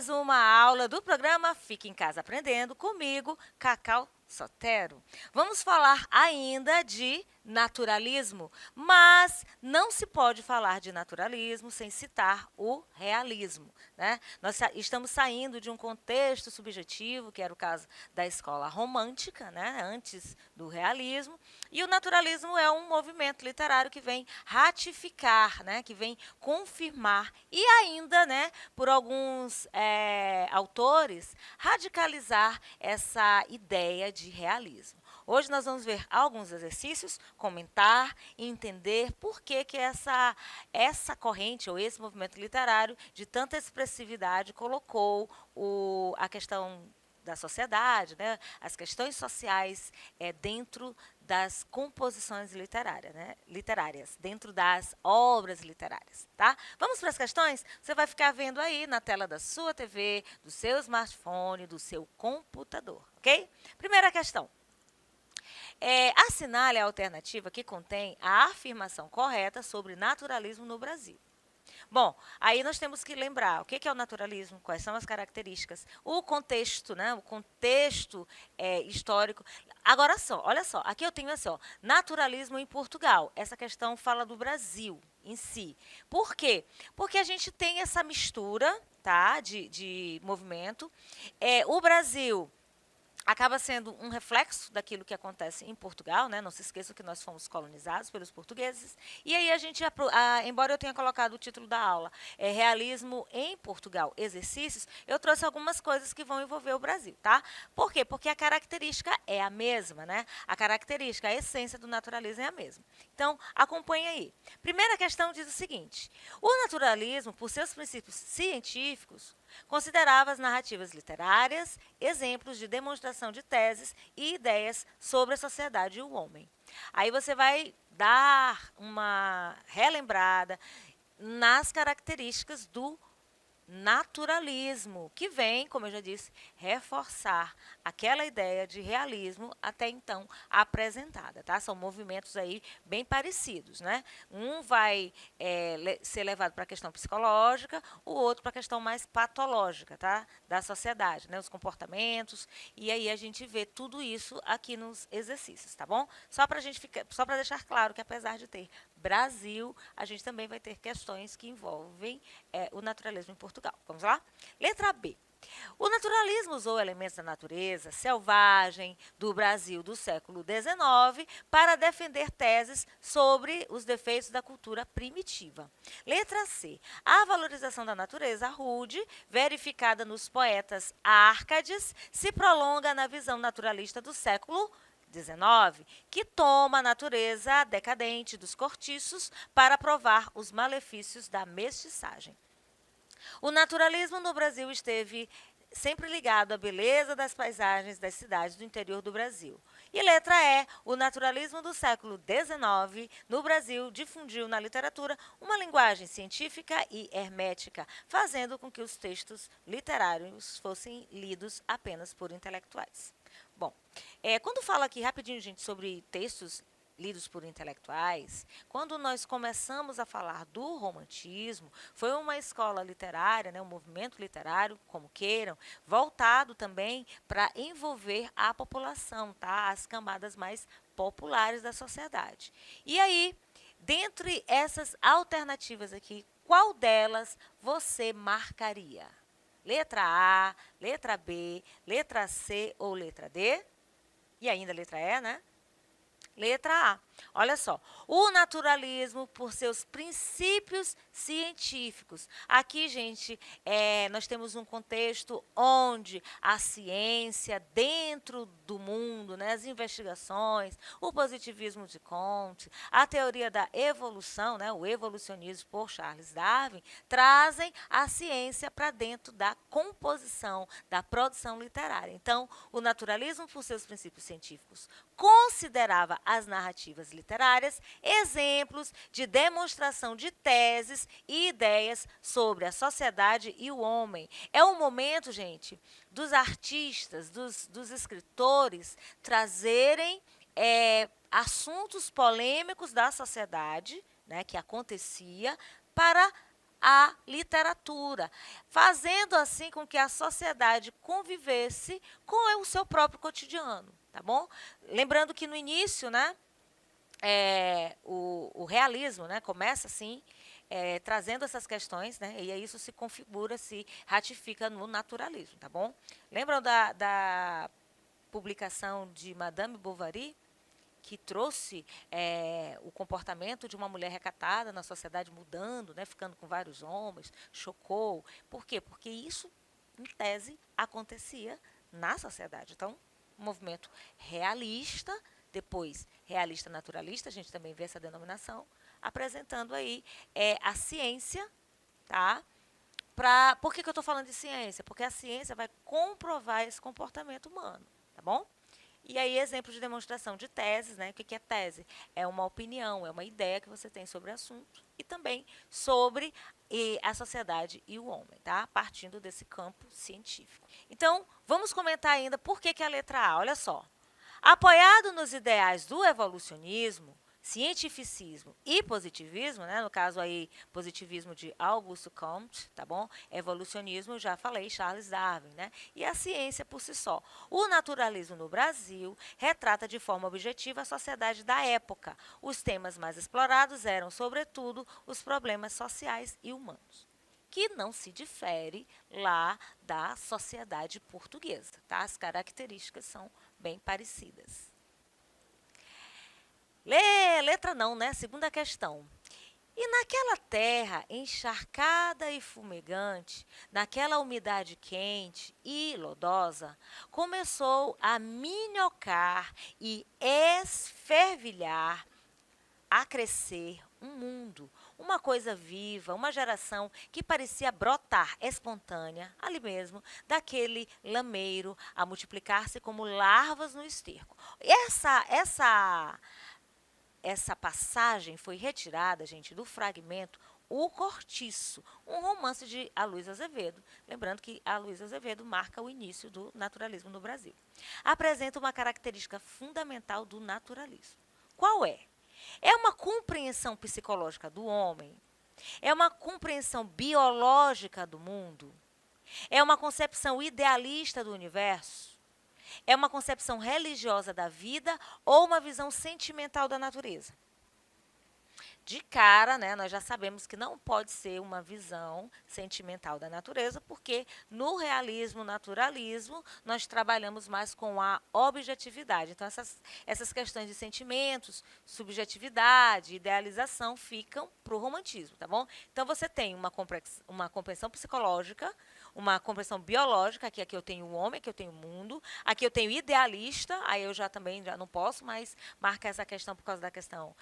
mais uma aula do programa Fique em Casa Aprendendo comigo, Cacau Sotero. Vamos falar ainda de naturalismo, mas não se pode falar de naturalismo sem citar o realismo, né? Nós estamos saindo de um contexto subjetivo, que era o caso da escola romântica, né? Antes do realismo, e o naturalismo é um movimento literário que vem ratificar, né? Que vem confirmar e ainda, né? Por alguns autores, radicalizar essa ideia de realismo. Hoje nós vamos ver alguns exercícios, comentar e entender por que essa corrente ou esse movimento literário de tanta expressividade colocou a questão da sociedade, né, as questões sociais dentro das composições literárias, dentro das obras literárias, tá? Vamos para as questões? Você vai ficar vendo aí na tela da sua TV, do seu smartphone, do seu computador, ok? Primeira questão. Assinale a alternativa que contém a afirmação correta sobre naturalismo no Brasil. Bom, aí nós temos que lembrar o que é o naturalismo, quais são as características, o contexto, né? O contexto histórico. Agora só, olha só, aqui eu tenho assim, ó, naturalismo em Portugal. Essa questão fala do Brasil em si. Por quê? Porque a gente tem essa mistura, tá, de movimento. O Brasil acaba sendo um reflexo daquilo que acontece em Portugal, né? Não se esqueça que nós fomos colonizados pelos portugueses. E aí a gente, embora eu tenha colocado o título da aula, Realismo em Portugal, Exercícios, eu trouxe algumas coisas que vão envolver o Brasil, tá? Por quê? Porque a característica é a mesma, né? A característica, a essência do naturalismo é a mesma. Então, acompanhe aí. Primeira questão diz o seguinte: o naturalismo, por seus princípios científicos, considerava as narrativas literárias exemplos de demonstração de teses e ideias sobre a sociedade e o homem. Aí você vai dar uma relembrada nas características do naturalismo, que vem, como eu já disse, reforçar aquela ideia de realismo até então apresentada, tá? São movimentos aí bem parecidos, né? Um vai ser levado para a questão psicológica, o outro para a questão mais patológica, tá? Da sociedade, né? Os comportamentos, e aí a gente vê tudo isso aqui nos exercícios, tá bom? Só para deixar claro que apesar de ter Brasil, a gente também vai ter questões que envolvem o naturalismo em Portugal. Vamos lá? Letra B. O naturalismo usou elementos da natureza selvagem do Brasil do século XIX para defender teses sobre os defeitos da cultura primitiva. Letra C. A valorização da natureza rude, verificada nos poetas Árcades, se prolonga na visão naturalista do século XIX, que toma a natureza decadente dos cortiços para provar os malefícios da mestiçagem. O naturalismo no Brasil esteve sempre ligado à beleza das paisagens das cidades do interior do Brasil. E letra E, o naturalismo do século XIX no Brasil difundiu na literatura uma linguagem científica e hermética, fazendo com que os textos literários fossem lidos apenas por intelectuais. Bom, quando fala aqui rapidinho, gente, sobre textos lidos por intelectuais, quando nós começamos a falar do romantismo, foi uma escola literária, né, um movimento literário, como queiram, voltado também para envolver a população, tá, as camadas mais populares da sociedade. E aí, dentre essas alternativas aqui, qual delas você marcaria? Letra A, letra B, letra C ou letra D? E ainda letra E, né? Letra A. Olha só, o naturalismo por seus princípios científicos. Aqui, gente, nós temos um contexto onde a ciência dentro do mundo, né, as investigações, o positivismo de Comte, a teoria da evolução, né, o evolucionismo por Charles Darwin, trazem a ciência para dentro da composição, da produção literária. Então, o naturalismo por seus princípios científicos considerava as narrativas literárias exemplos de demonstração de teses e ideias sobre a sociedade e o homem. É um momento, gente, dos artistas, dos escritores trazerem assuntos polêmicos da sociedade, né, que acontecia, para a literatura, fazendo assim com que a sociedade convivesse com o seu próprio cotidiano, tá bom? Lembrando que no início, né, o realismo, né, começa assim, trazendo essas questões, né, e aí isso se configura, se ratifica no naturalismo, tá bom? Lembram da publicação de Madame Bovary, que trouxe o comportamento de uma mulher recatada na sociedade mudando, né, ficando com vários homens, chocou. Por quê? Porque isso, em tese, acontecia na sociedade. Então, um movimento realista, depois realista naturalista, a gente também vê essa denominação, apresentando aí a ciência, tá? Por que eu estou falando de ciência? Porque a ciência vai comprovar esse comportamento humano, tá bom? E aí, exemplo de demonstração de teses, né? O que é tese? É uma opinião, é uma ideia que você tem sobre o assunto e também sobre a sociedade e o homem, tá? Partindo desse campo científico. Então, vamos comentar ainda por que a letra A. Olha só. Apoiado nos ideais do evolucionismo, cientificismo e positivismo, né? No caso aí, positivismo de Augusto Comte, tá bom? Evolucionismo, já falei, Charles Darwin, né? E a ciência por si só. O naturalismo no Brasil retrata de forma objetiva a sociedade da época. Os temas mais explorados eram, sobretudo, os problemas sociais e humanos, que não se difere lá da sociedade portuguesa, tá? As características são bem parecidas. Letra não, né? Segunda questão. E naquela terra encharcada e fumegante, naquela umidade quente e lodosa, começou a minhocar e esfervilhar, a crescer um mundo, uma coisa viva, uma geração que parecia brotar espontânea, ali mesmo, daquele lameiro, a multiplicar-se como larvas no esterco. Essa passagem foi retirada, gente, do fragmento O Cortiço, um romance de Aloysio Azevedo. Lembrando que Aloysio Azevedo marca o início do naturalismo no Brasil. Apresenta uma característica fundamental do naturalismo. Qual é? É uma compreensão psicológica do homem? É uma compreensão biológica do mundo? É uma concepção idealista do universo? É uma concepção religiosa da vida ou uma visão sentimental da natureza? De cara, né, nós já sabemos que não pode ser uma visão sentimental da natureza, porque no realismo, naturalismo, nós trabalhamos mais com a objetividade. Então, essas questões de sentimentos, subjetividade, idealização ficam para o romantismo, tá bom? Então, você tem uma compreensão psicológica, uma compreensão biológica, aqui eu tenho o homem, aqui eu tenho o mundo, aqui eu tenho idealista, aí eu já também já não posso mais marcar essa questão por causa da questão.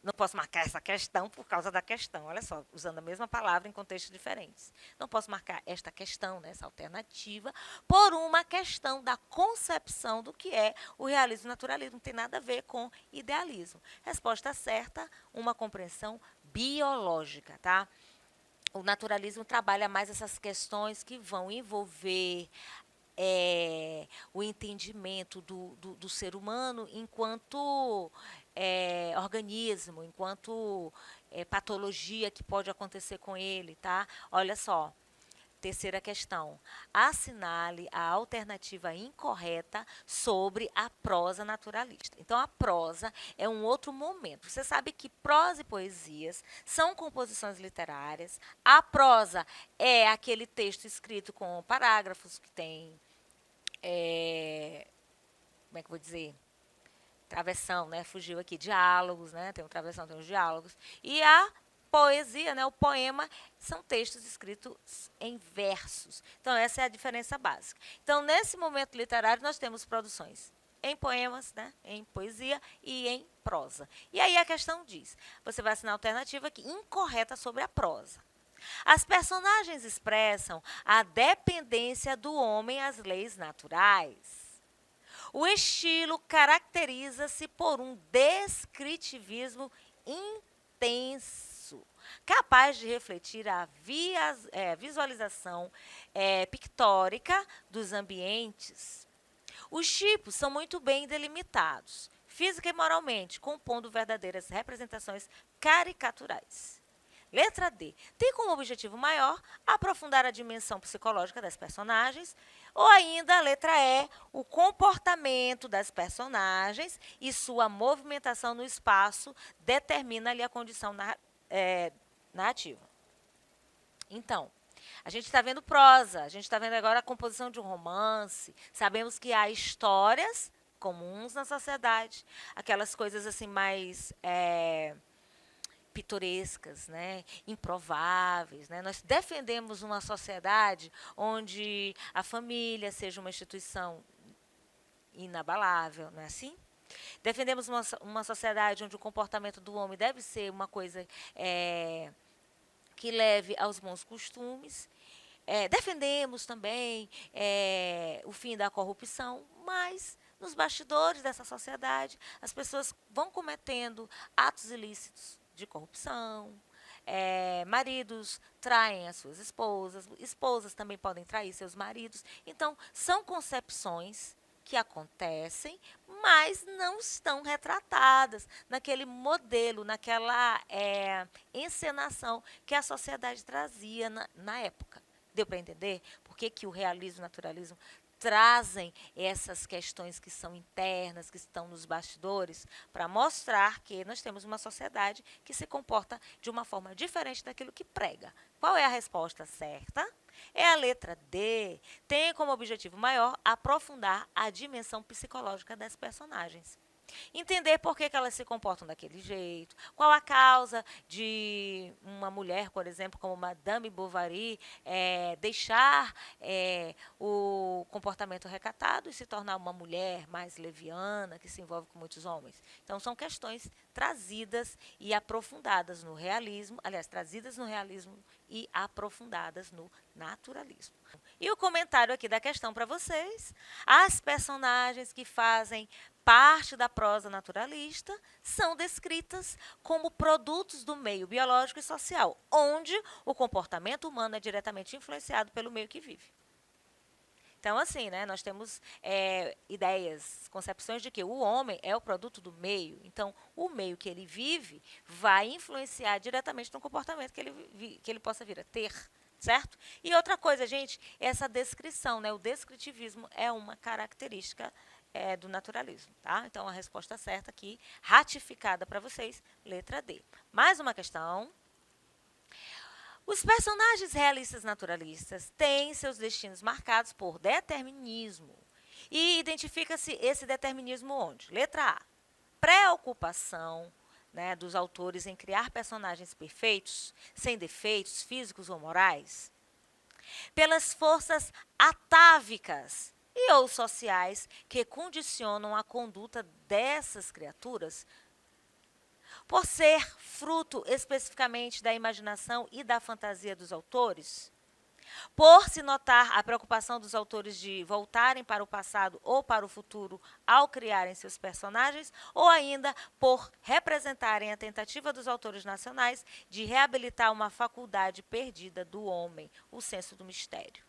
Não posso marcar essa questão por causa da questão. Olha só, usando a mesma palavra em contextos diferentes. Não posso marcar esta questão, né, essa alternativa, por uma questão da concepção do que é o realismo e o naturalismo. Não tem nada a ver com idealismo. Resposta certa, uma compreensão biológica, tá? O naturalismo trabalha mais essas questões que vão envolver o entendimento do ser humano enquanto organismo, enquanto patologia que pode acontecer com ele, tá? Olha só. Terceira questão. Assinale a alternativa incorreta sobre a prosa naturalista. Então, a prosa é um outro momento. Você sabe que prosa e poesias são composições literárias. A prosa é aquele texto escrito com parágrafos que tem, como é que eu vou dizer? Travessão, né? Fugiu aqui, diálogos, né? Tem um travessão, tem os diálogos. E a poesia, né? O poema, são textos escritos em versos. Então, essa é a diferença básica. Então, nesse momento literário, nós temos produções em poemas, né? Em poesia e em prosa. E aí a questão diz, você vai assinar a alternativa aqui, incorreta sobre a prosa. As personagens expressam a dependência do homem às leis naturais. O estilo caracteriza-se por um descritivismo intenso, capaz de refletir a visualização pictórica dos ambientes. Os tipos são muito bem delimitados, física e moralmente, compondo verdadeiras representações caricaturais. Letra D. Tem como objetivo maior aprofundar a dimensão psicológica das personagens. Ou ainda, a letra E, o comportamento das personagens e sua movimentação no espaço determina ali a condição narrativa. Então, a gente está vendo prosa, a gente está vendo agora a composição de um romance. Sabemos que há histórias comuns na sociedade, aquelas coisas assim mais pitorescas, né, improváveis, né? Nós defendemos uma sociedade onde a família seja uma instituição inabalável, não é assim? Defendemos uma sociedade onde o comportamento do homem deve ser uma coisa que leve aos bons costumes. Defendemos também o fim da corrupção, mas nos bastidores dessa sociedade as pessoas vão cometendo atos ilícitos de corrupção. Maridos traem as suas esposas, esposas também podem trair seus maridos. Então, são concepções que acontecem, mas não estão retratadas naquele modelo, naquela encenação que a sociedade trazia na época. Deu para entender por que o realismo e o naturalismo trazem essas questões que são internas, que estão nos bastidores, para mostrar que nós temos uma sociedade que se comporta de uma forma diferente daquilo que prega. Qual é a resposta certa? É a letra D. Tem como objetivo maior aprofundar a dimensão psicológica das personagens. Entender por que elas se comportam daquele jeito, qual a causa de uma mulher, por exemplo, como Madame Bovary, deixar o comportamento recatado e se tornar uma mulher mais leviana, que se envolve com muitos homens. Então, são questões trazidas e aprofundadas no realismo, aliás, trazidas no realismo e aprofundadas no naturalismo. E o comentário aqui da questão para vocês: as personagens que fazem parte da prosa naturalista são descritas como produtos do meio biológico e social, onde o comportamento humano é diretamente influenciado pelo meio que vive. Então, assim, né, nós temos ideias, concepções de que o homem é o produto do meio. Então, o meio que ele vive vai influenciar diretamente no comportamento que ele possa vir a ter. Certo? E outra coisa, gente, essa descrição, né, o descritivismo é uma característica do naturalismo. Tá? Então, a resposta certa aqui, ratificada para vocês, letra D. Mais uma questão. Os personagens realistas naturalistas têm seus destinos marcados por determinismo. E identifica-se esse determinismo onde? Letra A. Preocupação, né, dos autores em criar personagens perfeitos, sem defeitos físicos ou morais. Pelas forças atávicas e ou sociais que condicionam a conduta dessas criaturas, por ser fruto especificamente da imaginação e da fantasia dos autores, por se notar a preocupação dos autores de voltarem para o passado ou para o futuro ao criarem seus personagens, ou ainda por representarem a tentativa dos autores nacionais de reabilitar uma faculdade perdida do homem, o senso do mistério.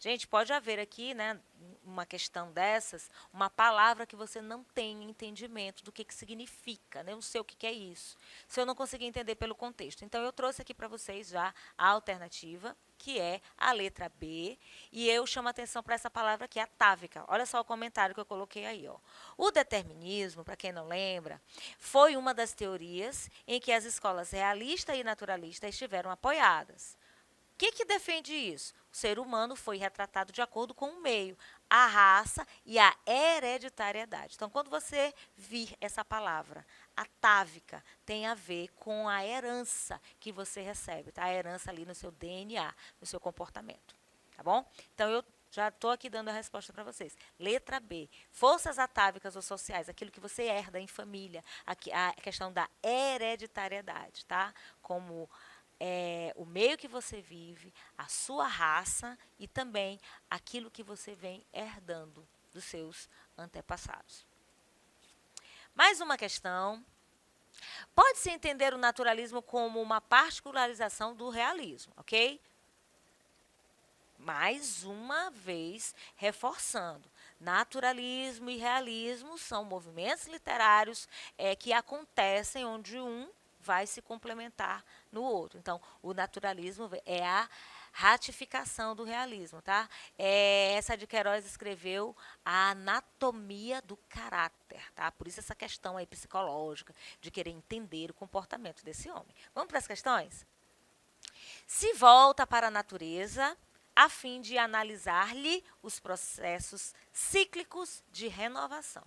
Gente, pode haver aqui, né, uma questão dessas, uma palavra que você não tem entendimento do que significa, né? Eu não sei o que é isso, se eu não conseguir entender pelo contexto. Então, eu trouxe aqui para vocês já a alternativa, que é a letra B, e eu chamo a atenção para essa palavra aqui, atávica. Olha só o comentário que eu coloquei aí. Ó. O determinismo, para quem não lembra, foi uma das teorias em que as escolas realista e naturalista estiveram apoiadas. O que defende isso? O ser humano foi retratado de acordo com o meio, a raça e a hereditariedade. Então, quando você vir essa palavra, atávica, tem a ver com a herança que você recebe, tá? A herança ali no seu DNA, no seu comportamento, tá bom? Então, eu já estou aqui dando a resposta para vocês. Letra B, forças atávicas ou sociais, aquilo que você herda em família, a questão da hereditariedade, tá? Como o meio que você vive, a sua raça e também aquilo que você vem herdando dos seus antepassados. Mais uma questão. Pode-se entender o naturalismo como uma particularização do realismo, ok? Mais uma vez, reforçando, naturalismo e realismo são movimentos literários que acontecem onde um vai se complementar no outro. Então, o naturalismo é a ratificação do realismo, tá? Essa de Queiroz escreveu a anatomia do caráter, tá? Por isso essa questão aí psicológica de querer entender o comportamento desse homem. Vamos para as questões? Se volta para a natureza a fim de analisar-lhe os processos cíclicos de renovação.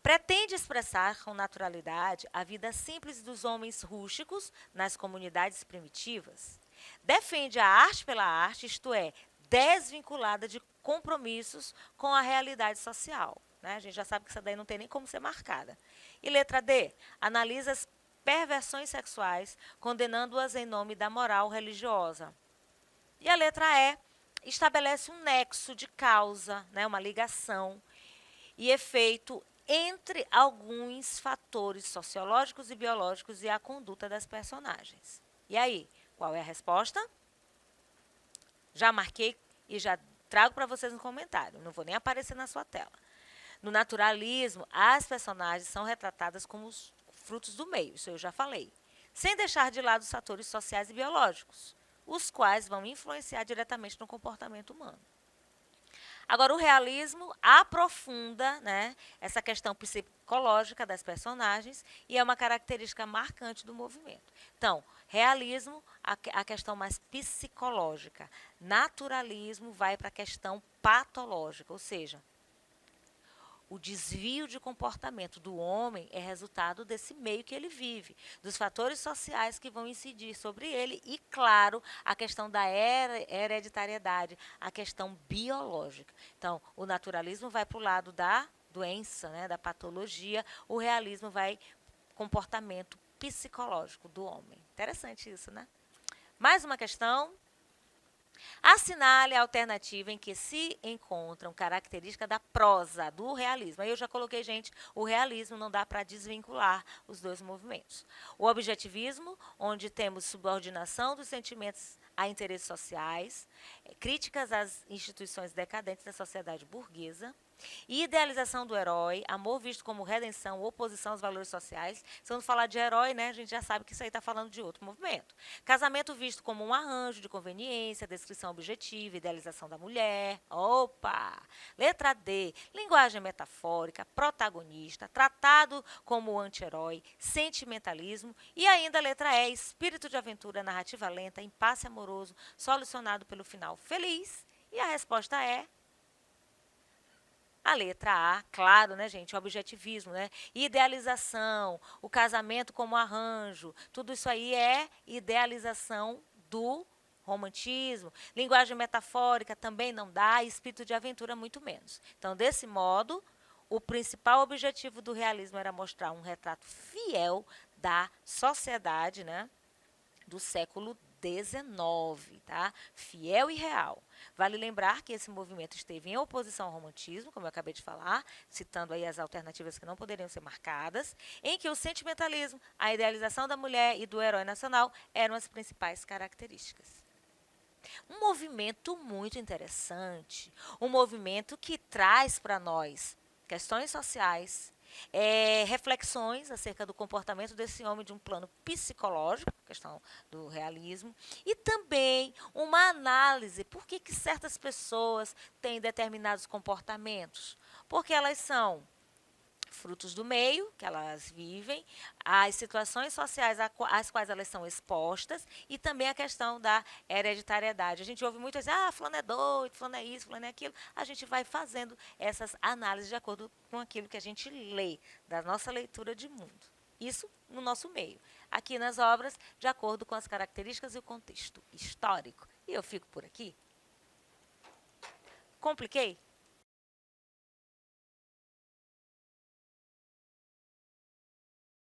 Pretende expressar com naturalidade a vida simples dos homens rústicos nas comunidades primitivas. Defende a arte pela arte, isto é, desvinculada de compromissos com a realidade social. Né? A gente já sabe que essa daí não tem nem como ser marcada. E letra D, analisa as perversões sexuais, condenando-as em nome da moral religiosa. E a letra E, estabelece um nexo de causa, né, uma ligação e efeito entre alguns fatores sociológicos e biológicos e a conduta das personagens. E aí, qual é a resposta? Já marquei e já trago para vocês no comentário, não vou nem aparecer na sua tela. No naturalismo, as personagens são retratadas como os frutos do meio, isso eu já falei, sem deixar de lado os fatores sociais e biológicos, os quais vão influenciar diretamente no comportamento humano. Agora, o realismo aprofunda, né, essa questão psicológica das personagens e é uma característica marcante do movimento. Então, realismo, a questão mais psicológica. Naturalismo vai para a questão patológica, ou seja, o desvio de comportamento do homem é resultado desse meio que ele vive, dos fatores sociais que vão incidir sobre ele e, claro, a questão da hereditariedade, a questão biológica. Então, o naturalismo vai para o lado da doença, né, da patologia, o realismo vai comportamento psicológico do homem. Interessante isso, né? Mais uma questão. Assinale a alternativa em que se encontram características da prosa, do realismo. Aí eu já coloquei, gente, o realismo não dá para desvincular os dois movimentos. O objetivismo, onde temos subordinação dos sentimentos a interesses sociais, críticas às instituições decadentes da sociedade burguesa, idealização do herói, amor visto como redenção, oposição aos valores sociais. Se eu não falar de herói, né, a gente já sabe que isso aí está falando de outro movimento. Casamento visto como um arranjo de conveniência, descrição objetiva, idealização da mulher. Opa! Letra D, linguagem metafórica, protagonista, tratado como anti-herói, sentimentalismo. E ainda a letra E, espírito de aventura, narrativa lenta, impasse amoroso, solucionado pelo final feliz. E a resposta é a letra A, claro, né, gente? O objetivismo, né? Idealização, o casamento como arranjo, tudo isso aí é idealização do romantismo. Linguagem metafórica também não dá, espírito de aventura muito menos. Então, desse modo, o principal objetivo do realismo era mostrar um retrato fiel da sociedade, né, do século XIX, tá? Fiel e real. Vale lembrar que esse movimento esteve em oposição ao romantismo, como eu acabei de falar, citando aí as alternativas que não poderiam ser marcadas, em que o sentimentalismo, a idealização da mulher e do herói nacional eram as principais características. Um movimento muito interessante, um movimento que traz para nós questões sociais, reflexões acerca do comportamento desse homem de um plano psicológico, questão do realismo, e também uma análise por que certas pessoas têm determinados comportamentos. Porque elas são frutos do meio que elas vivem, as situações sociais às quais elas são expostas e também a questão da hereditariedade. A gente ouve muito assim, fulano é doido, fulano é isso, fulano é aquilo. A gente vai fazendo essas análises de acordo com aquilo que a gente lê, da nossa leitura de mundo. Isso no nosso meio. Aqui nas obras, de acordo com as características e o contexto histórico. E eu fico por aqui. Compliquei?